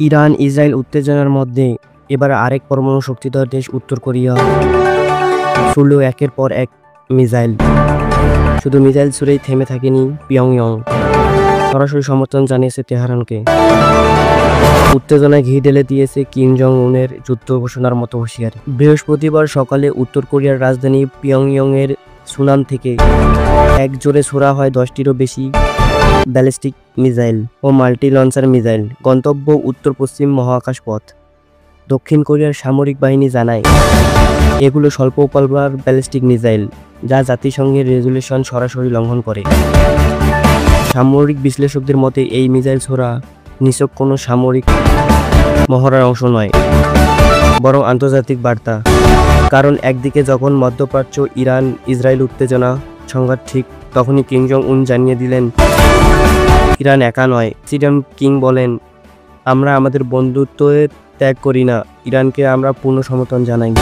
Iran Israel উত্তেজনার মধ্যে এবার আরেক পরমাণু শক্তিধর দেশ উত্তর কোরিয়া ছুড়ল একের পর এক মিসাইল। শুধু মিসাইল ছুড়েই থেমে থাকেনি পিয়ংইয়ং, সরাসরি সমর্থন জানিয়েছে তেহরানকে। উত্তেজনায় ঘি ঢেলে দিয়েছে কিম জং উনের যুদ্ধ ঘোষণার মতো হুঁশিয়ারি। বৃহস্পতিবার সকালে উত্তর কোরিয়ার রাজধানী পিয়ংইয়ং এর সুনাম থেকে একজোরে ছোড়া হয় 10টিরও বেশি ব্যালিস্টিক মিসাইল ও মাল্টি লঞ্চার মিসাইল। গন্তব্য উত্তর পশ্চিম মহাকাশ পথ। দক্ষিণ কোরিয়ার সামরিক বাহিনী জানায় এগুলো স্বল্প পাল্লার ব্যালিস্টিক মিসাইল, যা জাতিসংঘের রেজুলেশন সরাসরি লঙ্ঘন করে। সামরিক বিশ্লেষকদের মতে এই মিসাইল ছোড়া নিছক কোনো সামরিক মহড়ার অংশ নয়, বরং আন্তর্জাতিক বার্তা। কারণ একদিকে যখন মধ্যপ্রাচ্য ইরান ইসরায়েল উত্তেজনা সংঘাত ঠিক, তখনই কিম জং উন জানিয়ে দিলেন ইরান একা নয়। প্রেসিডেন্ট কিম বলেন, আমরা আমাদের বন্ধুত্বের ত্যাগ করি না, ইরানকে আমরা পূর্ণ সমর্থন জানাই।